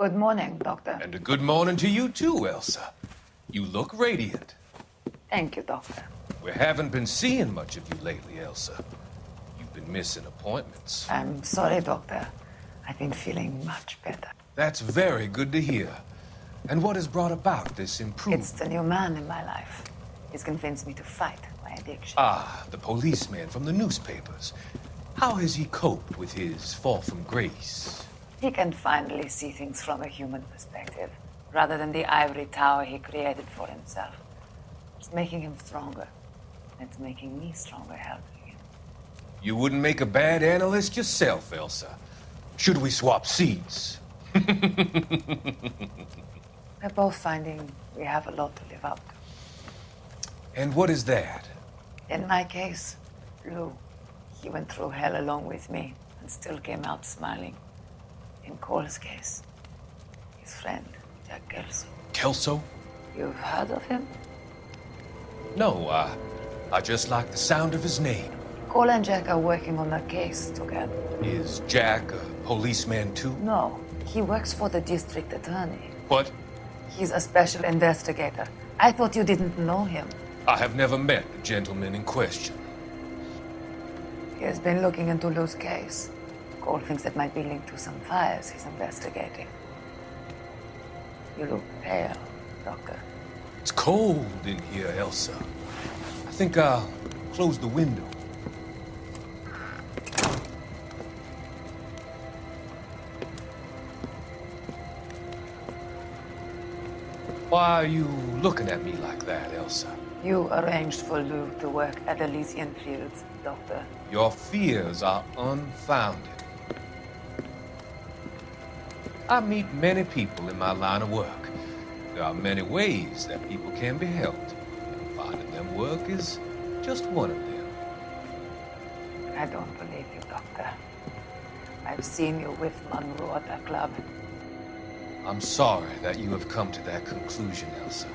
Good morning, Doctor. And a good morning to you too, Elsa. You look radiant. Thank you, Doctor. We haven't been seeing much of you lately, Elsa. You've been missing appointments. I'm sorry, Doctor. I've been feeling much better. That's very good to hear. And what has brought about this improvement? It's the new man in my life. He's convinced me to fight my addiction. Ah, the policeman from the newspapers. How has he coped with his fall from grace? He can finally see things from a human perspective, rather than the ivory tower he created for himself. It's making him stronger. It's making me stronger helping him. You wouldn't make a bad analyst yourself, Elsa. Should we swap seats? We're both finding we have a lot to live up to. And what is that? In my case, Lou. He went through hell along with me and still came out smiling. In Cole's case, his friend, Jack Kelso. Kelso? You've heard of him? No, I just like the sound of his name. Cole and Jack are working on a case together. Is Jack a policeman too? No, he works for the district attorney. What? He's a special investigator. I thought you didn't know him. I have never met the gentleman in question. He has been looking into Lou's case. Cole thinks it might be linked to some fires he's investigating. You look pale, Doctor. It's cold in here, Elsa. I think I'll close the window. Why are you looking at me like that, Elsa? You arranged for Lou to work at Elysian Fields, Doctor. Your fears are unfounded. I meet many people in my line of work. There are many ways that people can be helped. And finding them work is just one of them. I don't believe you, Doctor. I've seen you with Monroe at that club. I'm sorry that you have come to that conclusion, Elsa.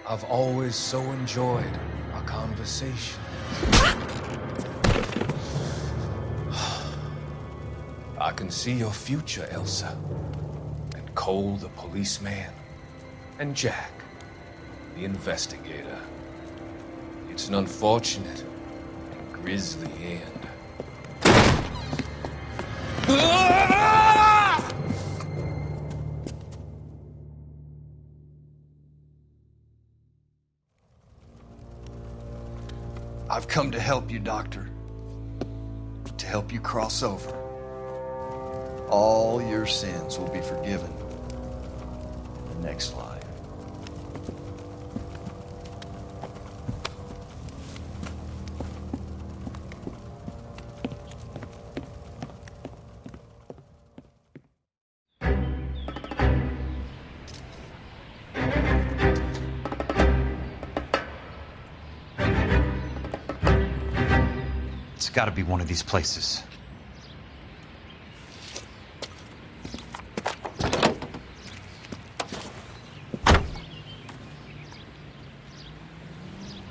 I've always so enjoyed our conversation. I can see your future, Elsa. And Cole, the policeman. And Jack, the investigator. It's an unfortunate and grisly end. I've come to help you, Doctor. To help you cross over. All your sins will be forgiven in the next life. It's gotta be one of these places.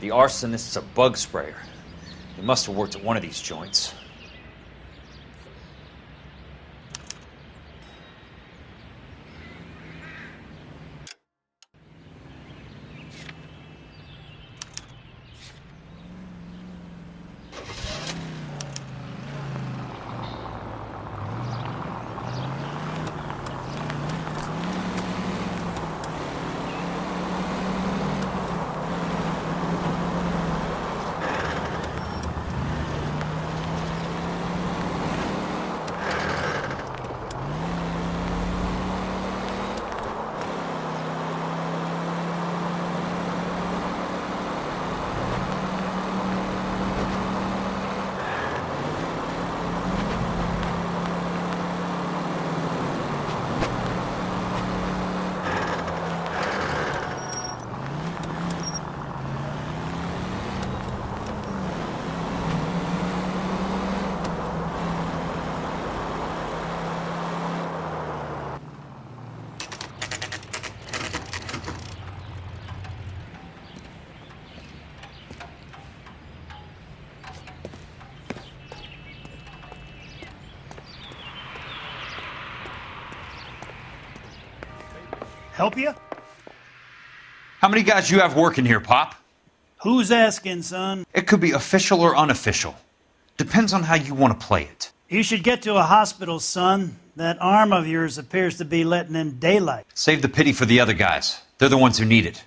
The arsonist's a bug sprayer. He must have worked at one of these joints. Help you? How many guys you have working here, Pop? Who's asking, son? It could be official or unofficial. Depends on how you want to play it. You should get to a hospital, son. That arm of yours appears to be letting in daylight. Save the pity for the other guys. They're the ones who need it.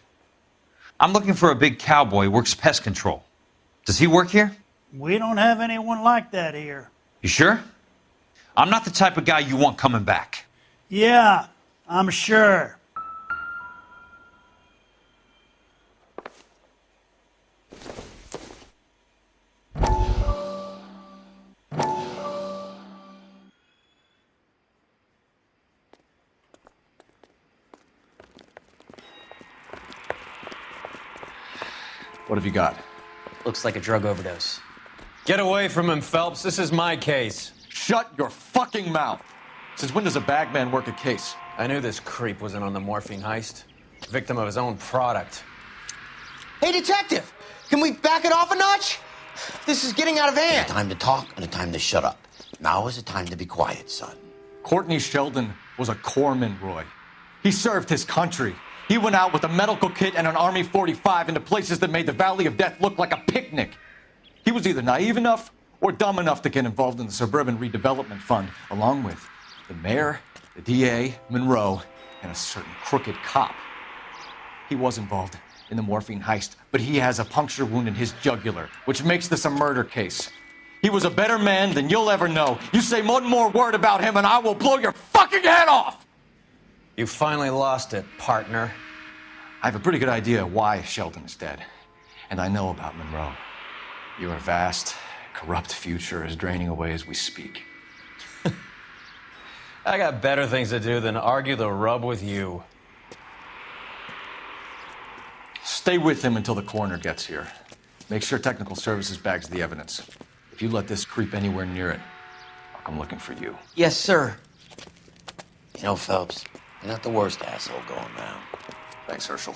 I'm looking for a big cowboy who works pest control. Does he work here? We don't have anyone like that here. You sure? I'm not the type of guy you want coming back. Yeah, I'm sure. What have you got? Looks like a drug overdose. Get away from him, Phelps. This is my case. Shut your fucking mouth! Since when does a bagman work a case? I knew this creep was in on the morphine heist. Victim of his own product. Hey, detective! Can we back it off a notch? This is getting out of hand. A time to talk and a time to shut up. Now is a time to be quiet, son. Courtney Sheldon was a corpsman, Roy. He served his country. He went out with a medical kit and an Army 45 into places that made the Valley of Death look like a picnic. He was either naive enough or dumb enough to get involved in the Suburban Redevelopment Fund, along with the mayor, the DA, Monroe, and a certain crooked cop. He was involved in the morphine heist, but he has a puncture wound in his jugular, which makes this a murder case. He was a better man than you'll ever know. You say one more word about him and I will blow your fucking head off! You finally lost it, partner. I have a pretty good idea why Sheldon is dead. And I know about Monroe. Your vast, corrupt future is draining away as we speak. I got better things to do than argue the rub with you. Stay with him until the coroner gets here. Make sure technical services bags the evidence. If you let this creep anywhere near it, I'll come looking for you. Yes, sir. You know, Phelps, you're not the worst asshole going round. Thanks, Herschel.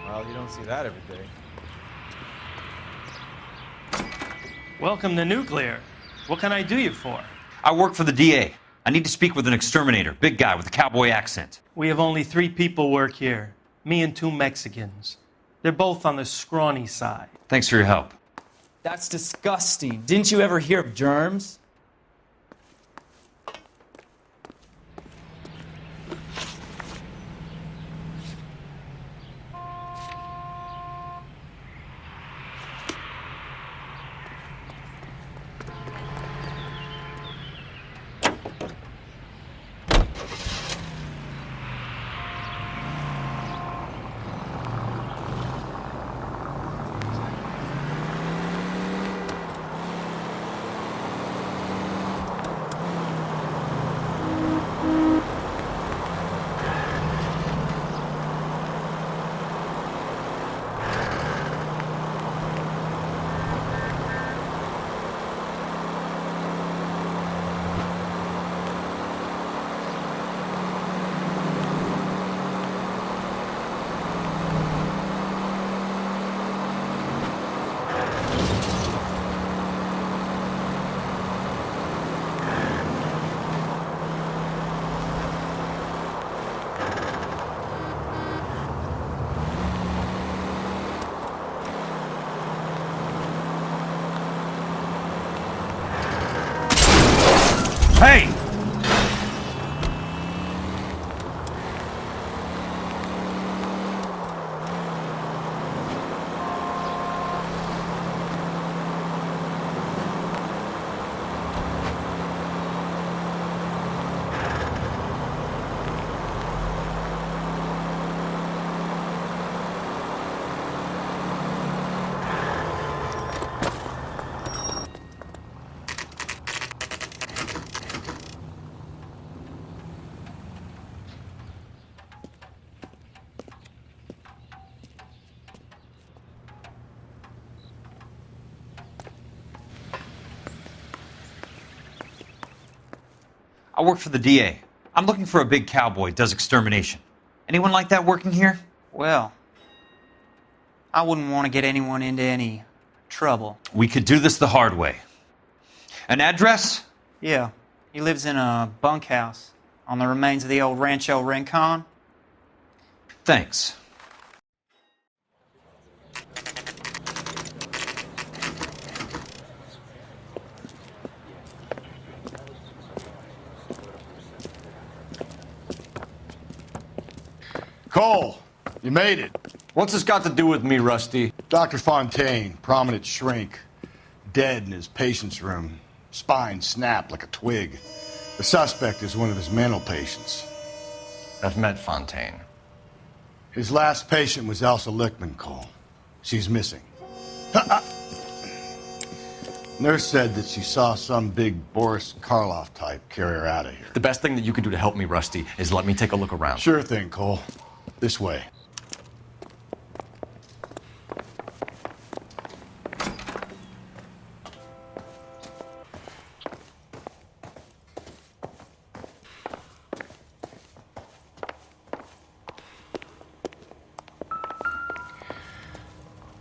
Well, you don't see that every day. Welcome to Nuclear. What can I do you for? I work for the DA. I need to speak with an exterminator, big guy with a cowboy accent. We have only 3 people work here. Me and 2 Mexicans. They're both on the scrawny side. Thanks for your help. That's disgusting. Didn't you ever hear of germs? Hey! I work for the DA. I'm looking for a big cowboy, does extermination. Anyone like that working here? Well, I wouldn't want to get anyone into any trouble. We could do this the hard way. An address? Yeah, he lives in a bunkhouse on the remains of the old Rancho Rincon. Thanks. Cole, you made it. What's this got to do with me, Rusty? Dr. Fontaine, prominent shrink, dead in his patient's room, spine snapped like a twig. The suspect is one of his mental patients. I've met Fontaine. His last patient was Elsa Lichtman, Cole. She's missing. Nurse said that she saw some big Boris Karloff type carry her out of here. The best thing that you can do to help me, Rusty, is let me take a look around. Sure thing, Cole. This way.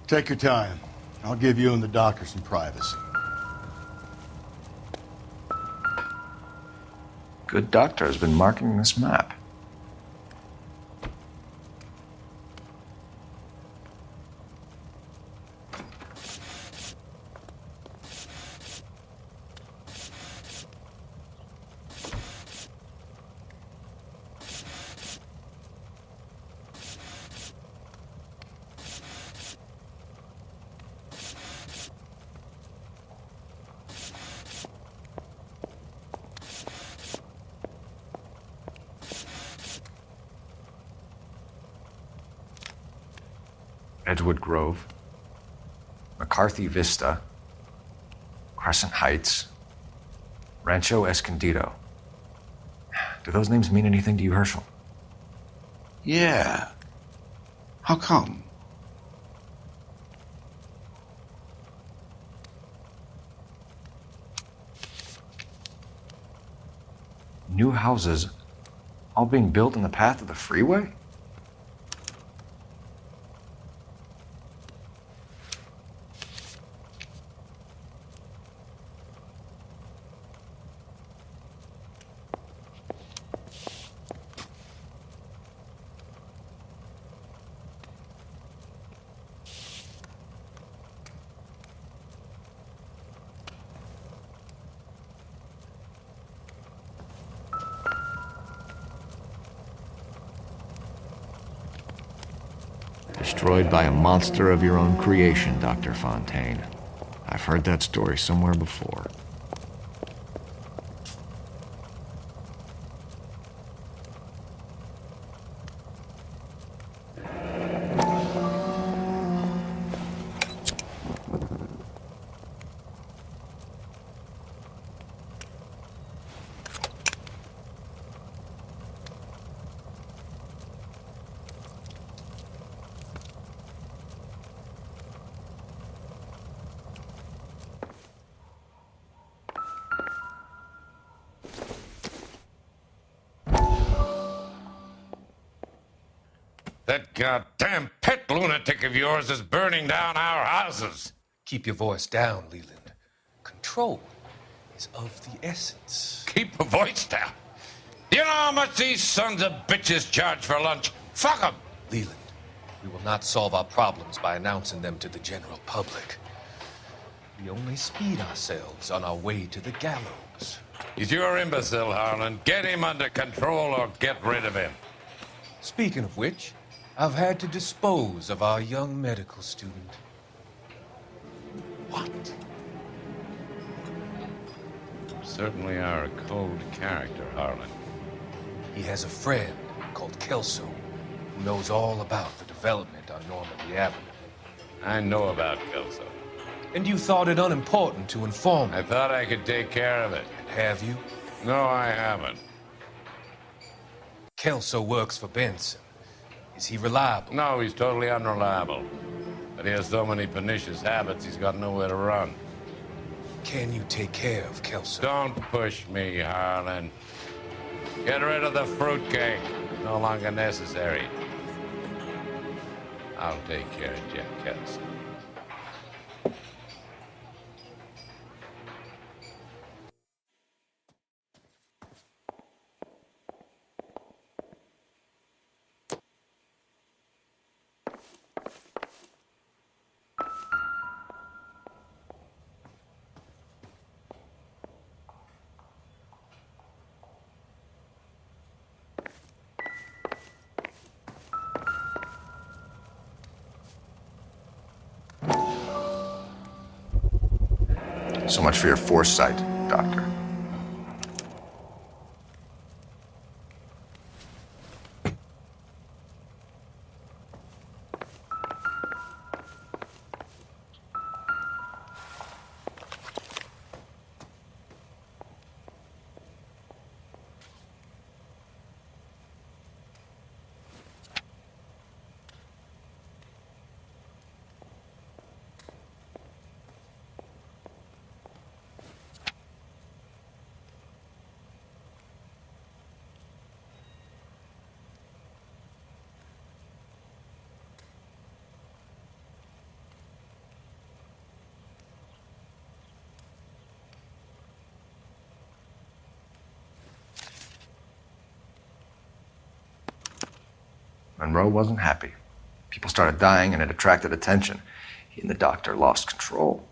Take your time. I'll give you and the doctor some privacy. Good doctor has been marking this map. Edgewood Grove, McCarthy Vista, Crescent Heights, Rancho Escondido. Do those names mean anything to you, Herschel? Yeah. How come? New houses all being built in the path of the freeway? Destroyed by a monster of your own creation, Dr. Fontaine. I've heard that story somewhere before. That goddamn pet lunatic of yours is burning down our houses. Keep your voice down, Leland. Control is of the essence. Keep your voice down. You know how much these sons of bitches charge for lunch? Fuck them. Leland, we will not solve our problems by announcing them to the general public. We only speed ourselves on our way to the gallows. He's your imbecile, Harlan. Get him under control or get rid of him. Speaking of which, I've had to dispose of our young medical student. What? You certainly are a cold character, Harlan. He has a friend called Kelso who knows all about the development on Normandy Avenue. I know about Kelso. And you thought it unimportant to inform me. I thought I could take care of it. Have you? No, I haven't. Kelso works for Benson. Is he reliable? No, he's totally unreliable. But he has so many pernicious habits, he's got nowhere to run. Can you take care of Kelso? Don't push me, Harlan. Get rid of the fruitcake. It's no longer necessary. I'll take care of Jack Kelso. So much for your foresight, Doctor. Monroe wasn't happy. People started dying and it attracted attention. He and the doctor lost control.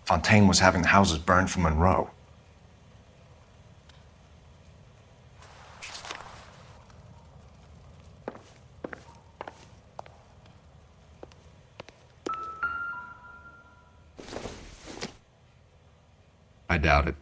Fontaine was having the houses burned for Monroe. I doubt it.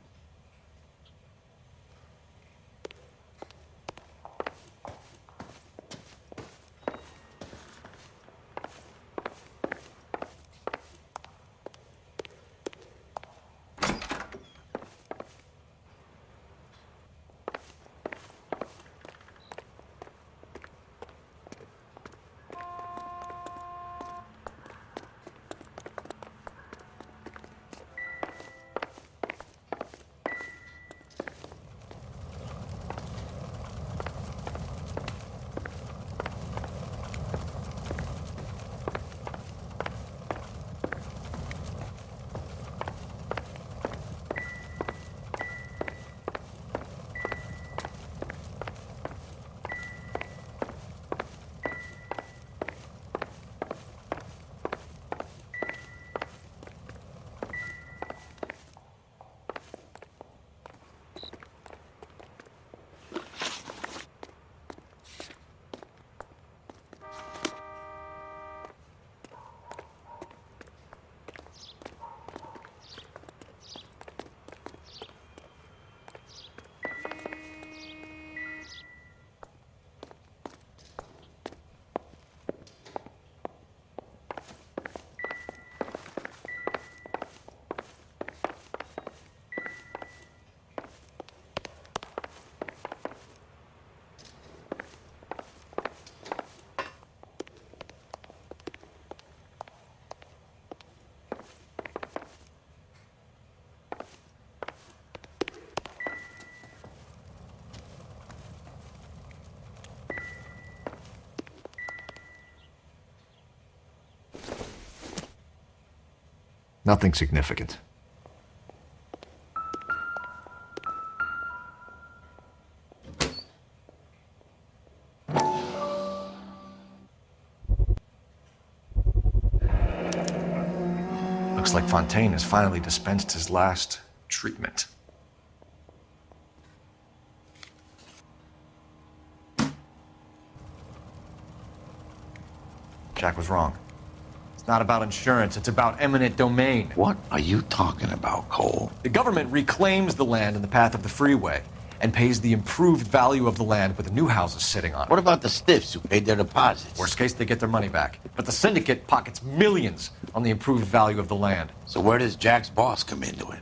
Nothing significant. Looks like Fontaine has finally dispensed his last treatment. Jack was wrong. It's not about insurance, it's about eminent domain. What are you talking about, Cole? The government reclaims the land in the path of the freeway and pays the improved value of the land with the new houses sitting on it. What about the stiffs who paid their deposits? Worst case, they get their money back. But the syndicate pockets millions on the improved value of the land. So where does Jack's boss come into it?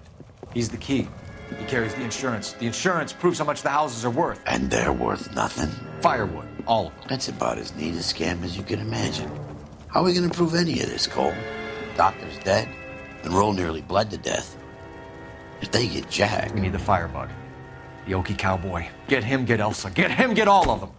He's the key. He carries the insurance. The insurance proves how much the houses are worth. And they're worth nothing? Firewood, all of them. That's about as neat a scam as you can imagine. How are we going to prove any of this, Cole? Doctor's dead. Monroe nearly bled to death. If they get Jack... We need the firebug. The Okie cowboy. Get him, get Elsa. Get him, get all of them.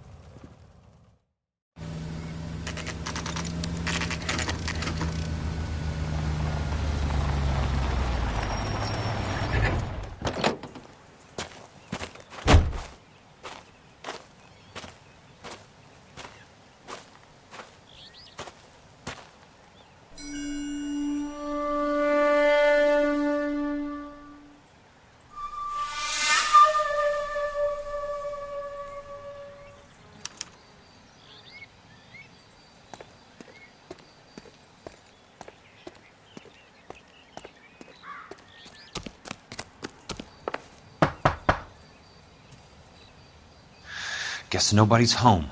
Guess nobody's home.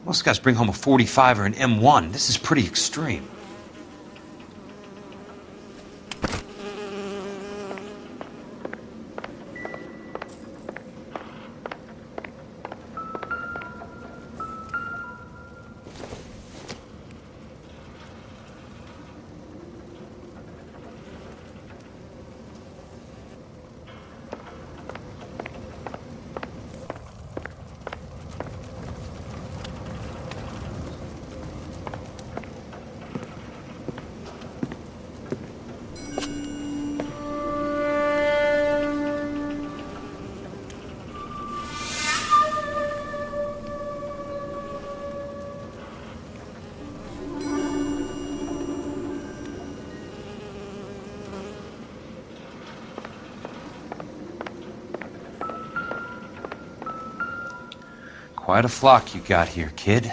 Most guys bring home a 45 or an M1. This is pretty extreme. Quite a flock you got here, kid.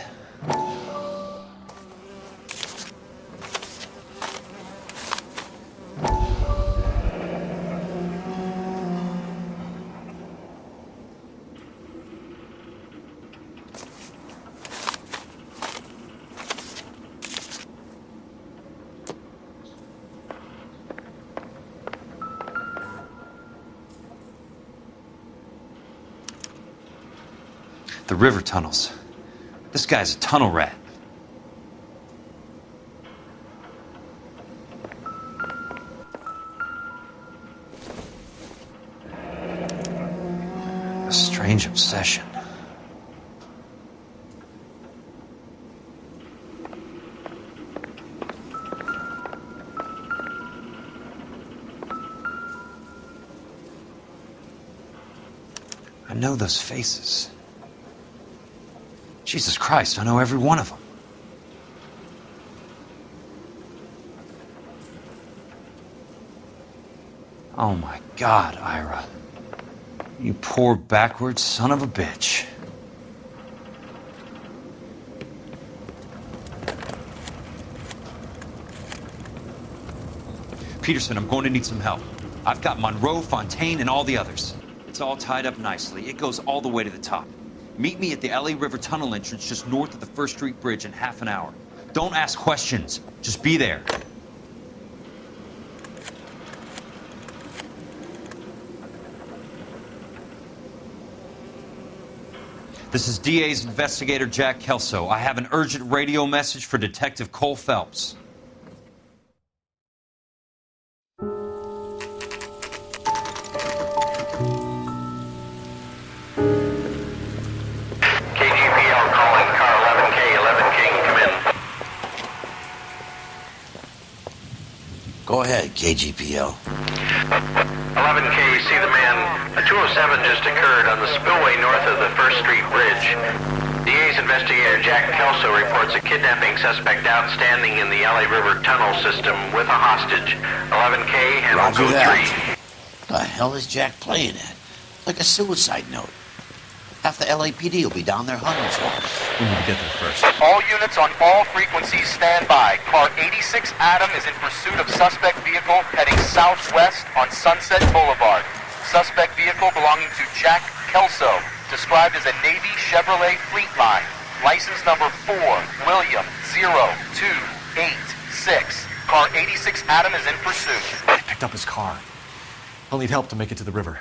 The river tunnels. This guy's a tunnel rat. A strange obsession. I know those faces. Jesus Christ, I know every one of them. Oh my God, Ira. You poor backwards son of a bitch. Peterson, I'm going to need some help. I've got Monroe, Fontaine, and all the others. It's all tied up nicely. It goes all the way to the top. Meet me at the LA River Tunnel entrance just north of the First Street Bridge in half an hour. Don't ask questions. Just be there. This is DA's investigator Jack Kelso. I have an urgent radio message for Detective Cole Phelps. Go ahead, KGPL. 11K, see the man. A 207 just occurred on the spillway north of the 1st Street Bridge. DA's investigator Jack Kelso reports a kidnapping suspect outstanding in the LA River tunnel system with a hostage. 11K, handle Roger code that. 3. The hell is Jack playing at? Like a suicide note. Half the LAPD will be down there hunting for us. We need to get there first. All units on all frequencies stand by. Car 86 Adam is in pursuit of suspect vehicle heading southwest on Sunset Boulevard. Suspect vehicle belonging to Jack Kelso, described as a Navy Chevrolet Fleetline. License number 4, William 0286. Car 86 Adam is in pursuit. I picked up his car. I'll need help to make it to the river.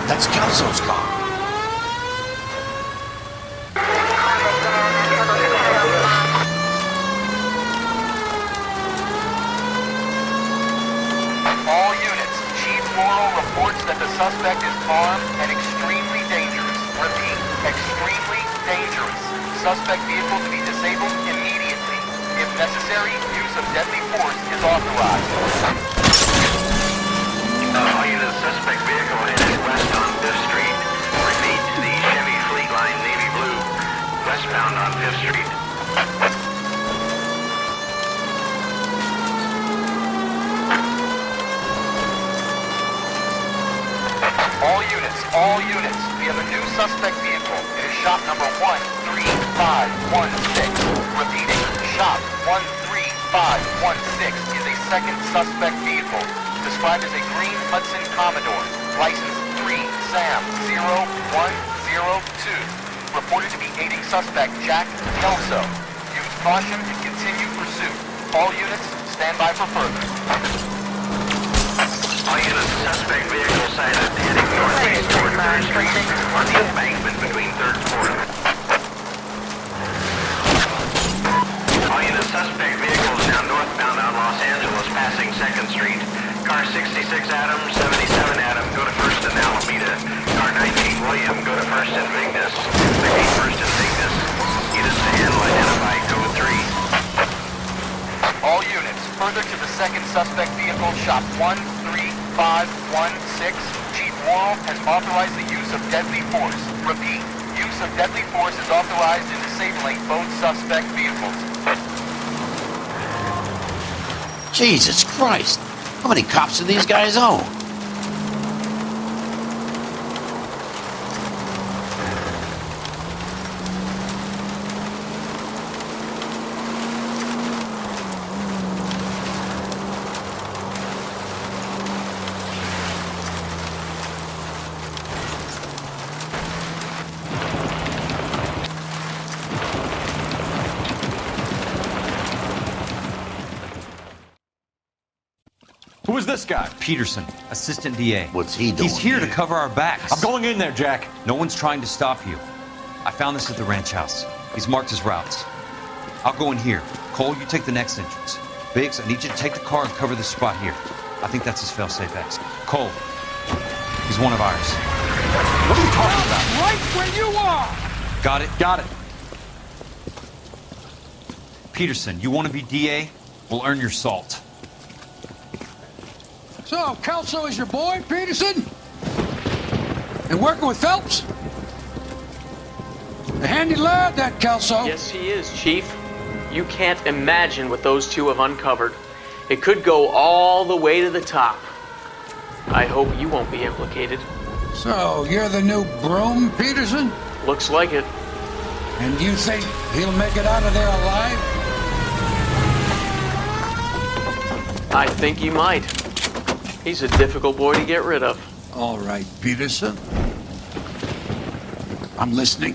That's Kelso's car. All units, Chief Laurel reports that the suspect is armed and extremely dangerous. Repeat, extremely dangerous. Suspect vehicle to be disabled immediately. If necessary, use of deadly force is authorized. All units, suspect vehicle headed west on 5th Street. Repeat, the Chevy Fleetline Navy Blue, westbound on 5th Street. All units, we have a new suspect vehicle. It is shop number 13516. Repeating, shop 13516 is a second suspect vehicle, described as a green Hudson Commodore, license 3 Sam 0102, reported to be aiding suspect Jack Kelso. Use caution and continue pursuit. All units, stand by for further. All units, suspect vehicle sighted heading northeast toward 3rd Street on the embankment between 3rd and 4th. All units, suspect vehicles now northbound on Los Angeles, passing 2nd Street. Car 66 Adam, 77 Adam, go to 1st and Alameda. Car 19 William, go to 1st and Vignes. Repeat, 1st and Vignes. Units to handle, identify code 3. All units, further to the second suspect vehicle, shop 13516. Chief Laurel has authorized the use of deadly force. Repeat, use of deadly force is authorized in disabling both suspect vehicles. Jesus Christ. How many cops do these guys own? Who is this guy? Peterson, assistant DA. What's he doing? He's here to cover our backs. I'm going in there, Jack. No one's trying to stop you. I found this at the ranch house. He's marked his routes. I'll go in here. Cole, you take the next entrance. Biggs, I need you to take the car and cover this spot here. I think that's his fail-safe exit. Cole, he's one of ours. What are you talking about? Right where you are! Got it? Got it. Peterson, you want to be DA? We'll earn your salt. So, Kelso is your boy, Peterson? And working with Phelps? A handy lad, that Kelso. Yes, he is, Chief. You can't imagine what those two have uncovered. It could go all the way to the top. I hope you won't be implicated. So, you're the new broom, Peterson? Looks like it. And you think he'll make it out of there alive? I think he might. He's a difficult boy to get rid of. All right, Peterson. I'm listening.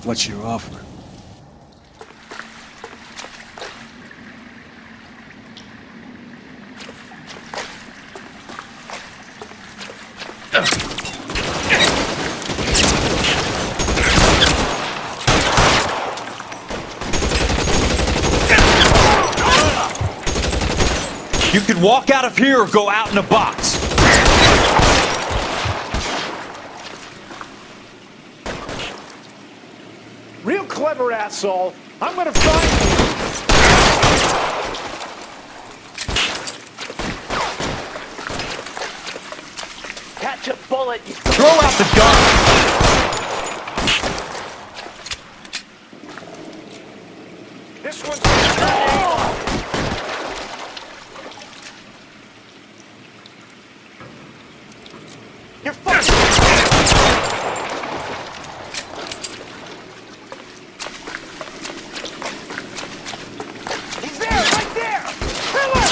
What's your offer? You can walk out of here or go out in a box. here, asshole. I'm gonna find you. Catch a bullet, you... Throw out the gun! This one's... You're fucked! He's there, right there! Kill him!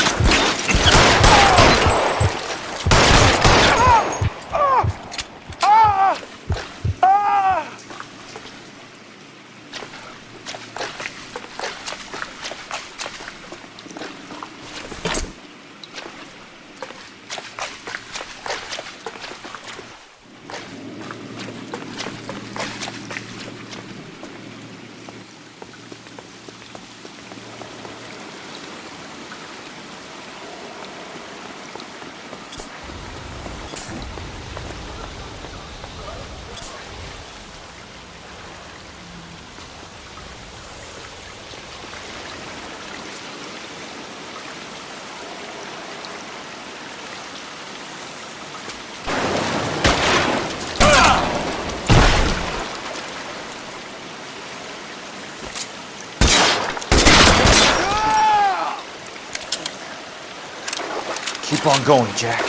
Keep on going, Jack.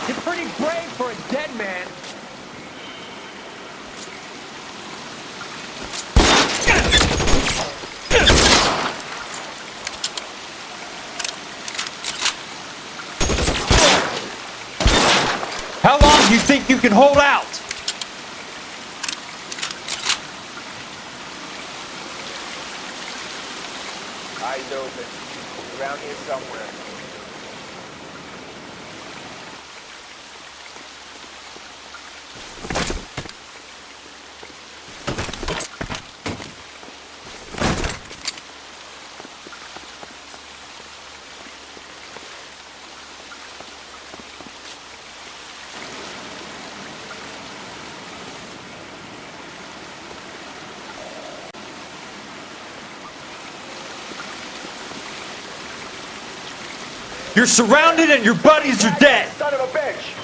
You're pretty brave for a dead man. How long do you think you can hold out? Eyes open. Around here somewhere. You're surrounded and your buddies are dead. Son of a bitch!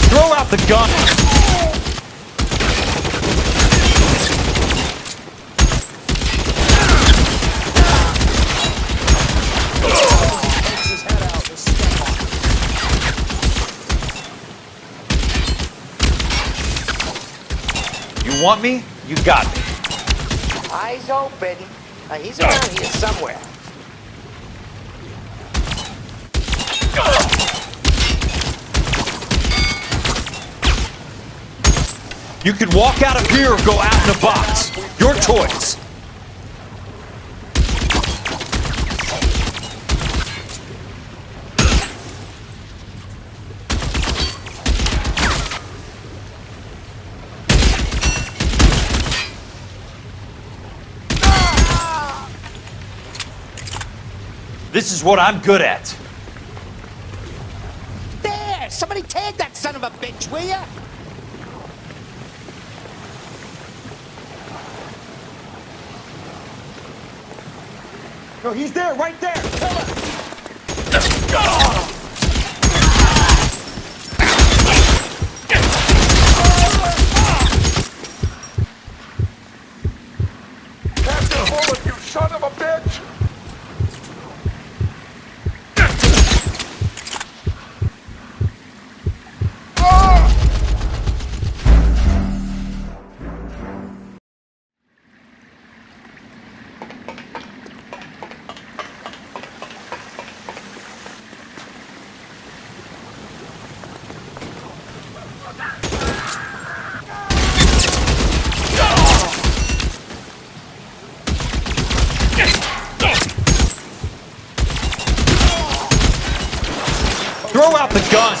Throw out the gun! You want me? You got me. Eyes open. He's around here somewhere. You can walk out of here or go out in a box. Your choice. This is what I'm good at. There! Somebody tag that son of a bitch, will ya? No, he's there, right there! Kill him! throw out the gun!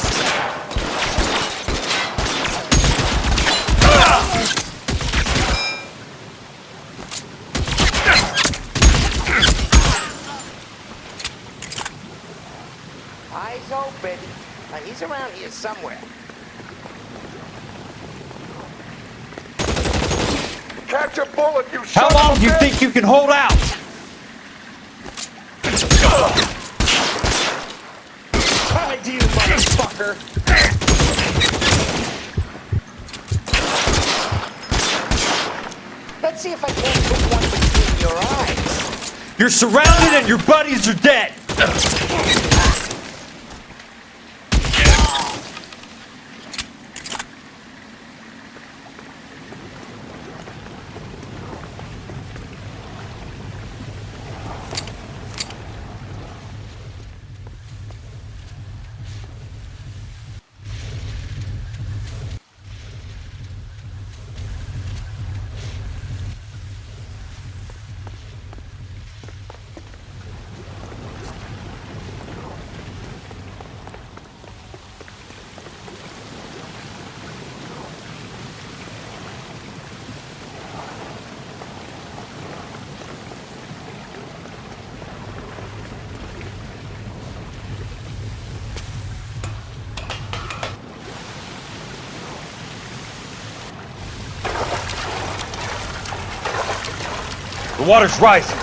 Eyes open. He's around here somewhere. Catch a bullet, you How long do you think you can hold out? Hide, you motherfucker! Let's see if I can't put one between your eyes. You're surrounded and your buddies are dead! The water's rising.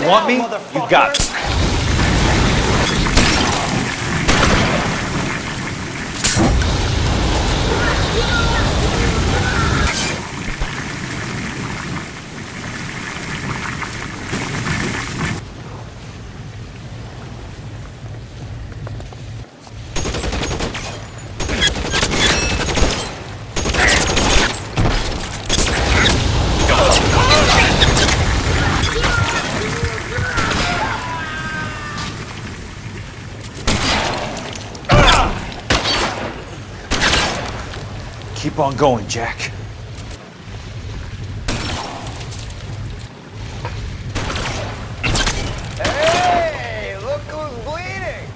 You want me? You got it. Keep on going, Jack. Hey, look who's bleeding!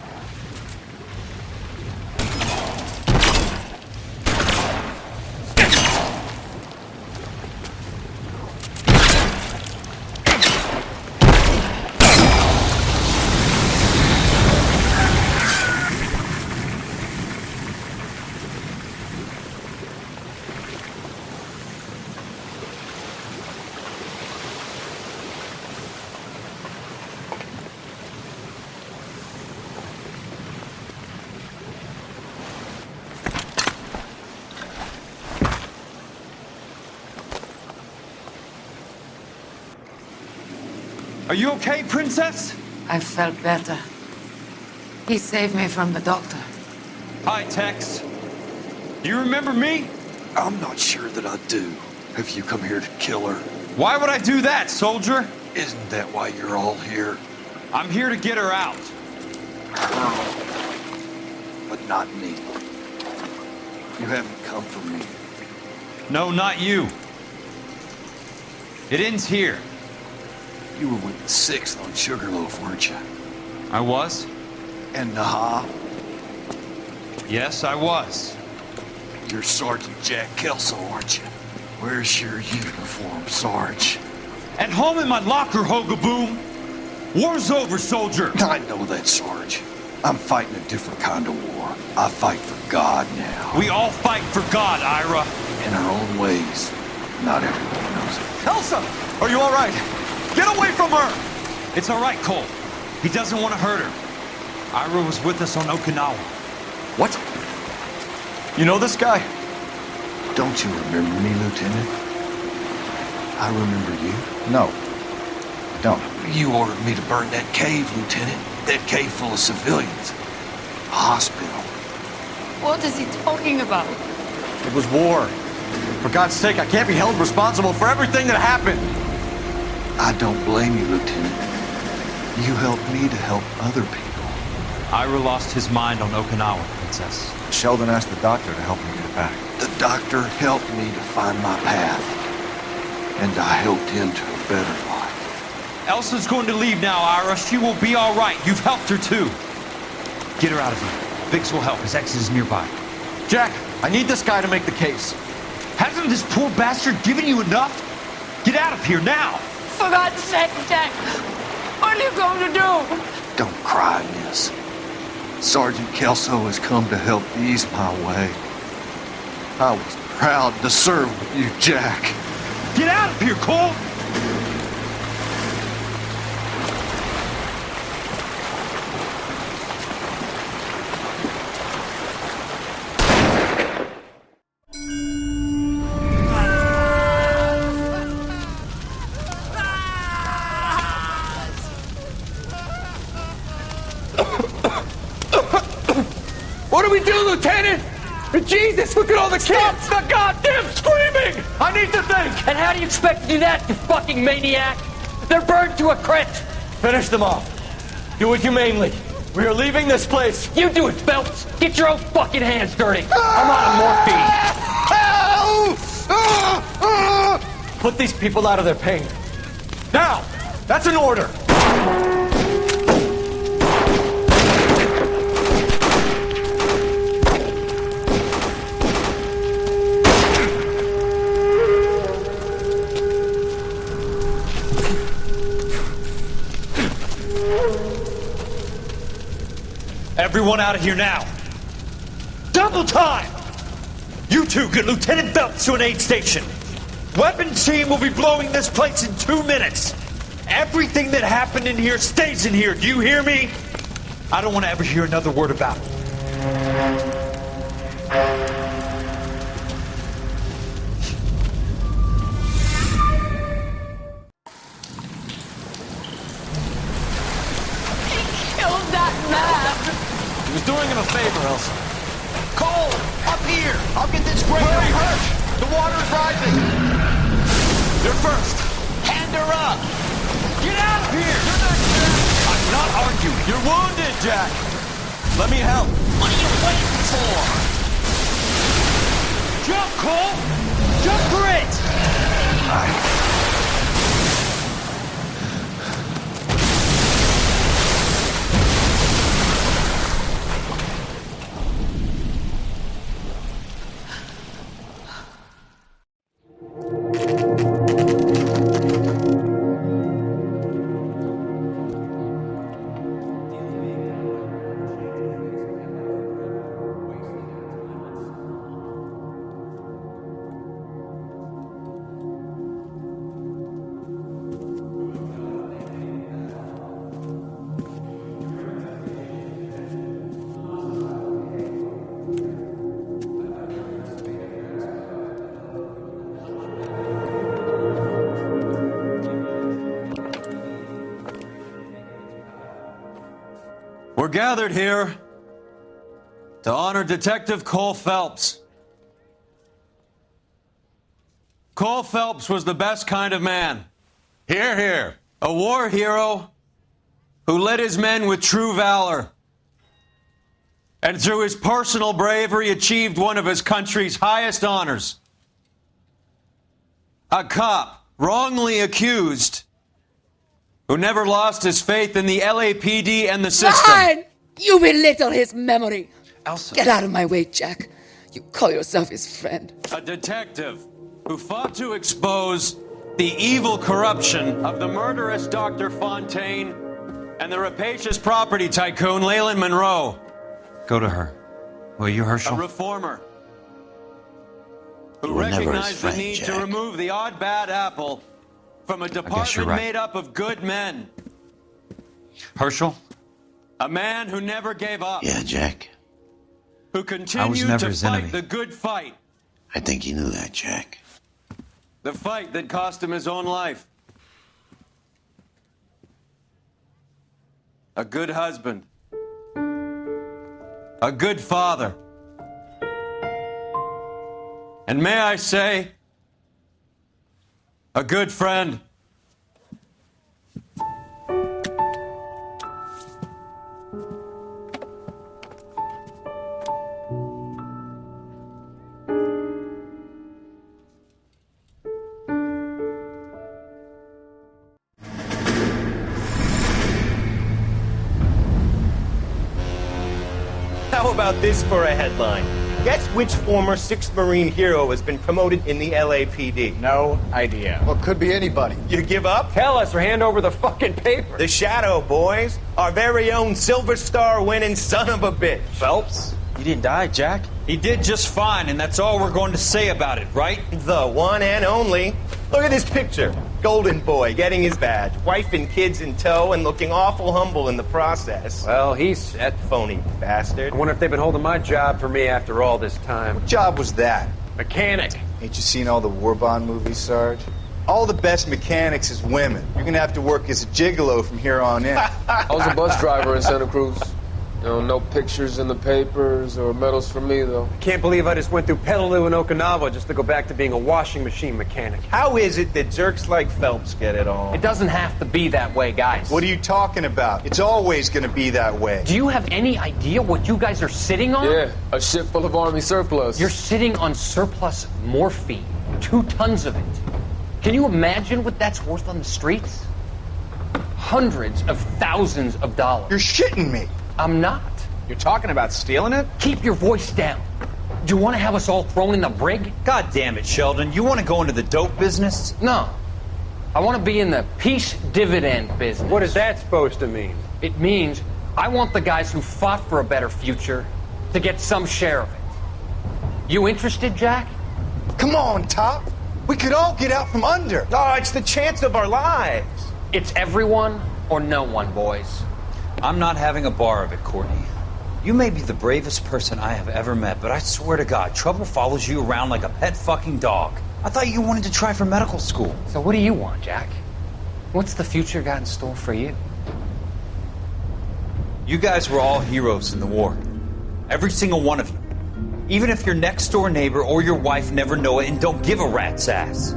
Are you okay, Princess? I felt better. He saved me from the doctor. Hi, Tex. Do you remember me? I'm not sure that I do. Have you come here to kill her? Why would I do that, soldier? Isn't that why you're all here? I'm here to get her out. But not me. You haven't come for me. No, not you. It ends here. You were with the 6th on Sugarloaf, weren't you? I was? And Naha? Yes, I was. You're Sergeant Jack Kelso, aren't you? Where's your uniform, Sarge? At home in my locker, Hogaboom. War's over, soldier. I know that, Sarge. I'm fighting a different kind of war. I fight for God now. We all fight for God, Ira. In our own ways. Not everyone knows it. Elsa, are you all right? Get away from her! It's all right, Cole. He doesn't want to hurt her. Ira was with us on Okinawa. What? You know this guy? Don't you remember me, Lieutenant? I remember you. No. Don't. You ordered me to burn that cave, Lieutenant. That cave full of civilians. A hospital. What is he talking about? It was war. For God's sake, I can't be held responsible for everything that happened. I don't blame you, Lieutenant. You helped me to help other people. Ira lost his mind on Okinawa, Princess. Sheldon asked the doctor to help him get back. The doctor helped me to find my path. And I helped him to a better life. Elsa's going to leave now, Ira. She will be all right. You've helped her, too. Get her out of here. Biggs will help. His exit is nearby. Jack, I need this guy to make the case. Hasn't this poor bastard given you enough? Get out of here now! For God's sake, Jack! What are you going to do? Don't cry, miss. Sergeant Kelso has come to help ease my way. I was proud to serve with you, Jack. Get out of here, Cole! What do we do, Lieutenant? Jesus, look at all the kids! Stop the goddamn screaming! I need to think! And how do you expect to do that, you fucking maniac? They're burned to a crisp! Finish them off. Do it humanely. We are leaving this place. You do it, Phelps! Get your own fucking hands dirty! I'm on morphine! Put these people out of their pain. Now! That's an order! Everyone out of here now. Double time! You two get Lieutenant Phelps to an aid station. Weapons team will be blowing this place in 2 minutes. Everything that happened in here stays in here. Do you hear me? I don't want to ever hear another word about it. He was doing him a favor, Elsa. Cole, up here! I'll get this grader. Where are you hurt? The water's rising. You're first. Hand her up! Get out of here! You're not Jack. I'm not arguing. You're wounded, Jack. Let me help. What are you waiting for? Jump, Cole! Jump for it! We're gathered here to honor Detective Cole Phelps. Cole Phelps was the best kind of man. Hear, hear. A war hero who led his men with true valor. And through his personal bravery achieved one of his country's highest honors. A cop wrongly accused who never lost his faith in the LAPD and the system. Fine! You belittle his memory. Elsa. Get out of my way, Jack. You call yourself his friend. A detective. who fought to expose the evil corruption of the murderous Dr. Fontaine and the rapacious property tycoon Leyland Monroe. Go to her. Will you, Herschel? A reformer who recognized the need to remove the odd bad apple from a department made up of good men. Herschel? A man who never gave up. Yeah, Jack. Who continued to fight the good fight. I think you knew that, Jack. The fight that cost him his own life. A good husband. A good father. And may I say, a good friend. How about this for a headline? Guess which former 6th Marine hero has been promoted in the LAPD? No idea. Well, could be anybody. You give up? Tell us or hand over the fucking paper. The Shadow, boys. Our very own Silver Star winning son of a bitch. Phelps? He didn't die, Jack. He did just fine, and that's all we're going to say about it, right? The one and only. Look at this picture. Golden boy getting his badge, wife and kids in tow, and looking awful humble in the process. Well, he's that phony bastard. I wonder if they've been holding my job for me after all this time. What job was that? Mechanic. Ain't you seen all the war bond movies, Sarge? All the best mechanics is women. You're gonna have to work as a gigolo from here on in. I was a bus driver in Santa Cruz. You know, no pictures in the papers or medals for me, though. I can't believe I just went through Petaloo and Okinawa just to go back to being a washing machine mechanic. How is it that jerks like Phelps get it all? It doesn't have to be that way, guys. What are you talking about? It's always gonna be that way. Do you have any idea what you guys are sitting on? Yeah, a ship full of Army surplus. You're sitting on surplus morphine. 2 tons of it. Can you imagine what that's worth on the streets? Hundreds of thousands of dollars. You're shitting me. I'm not. You're talking about stealing it? Keep your voice down. Do you want to have us all thrown in the brig? God damn it, Sheldon. You want to go into the dope business? No. I want to be in the peace dividend business. What is that supposed to mean? It means I want the guys who fought for a better future to get some share of it. You interested, Jack? Come on, Top. We could all get out from under. Oh, it's the chance of our lives. It's everyone or no one, boys. I'm not having a bar of it, Courtney. You may be the bravest person I have ever met, but I swear to God, trouble follows you around like a pet fucking dog. I thought you wanted to try for medical school. So what do you want, Jack? What's the future got in store for you? You guys were all heroes in the war. Every single one of you. Even if your next door neighbor or your wife never know it and don't give a rat's ass.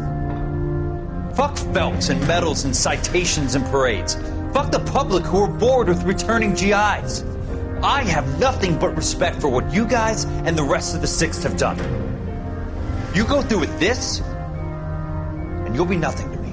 Fuck Phelps and medals and citations and parades. Fuck the public who are bored with returning GIs. I have nothing but respect for what you guys and the rest of the 6th have done. You go through with this, and you'll be nothing to me.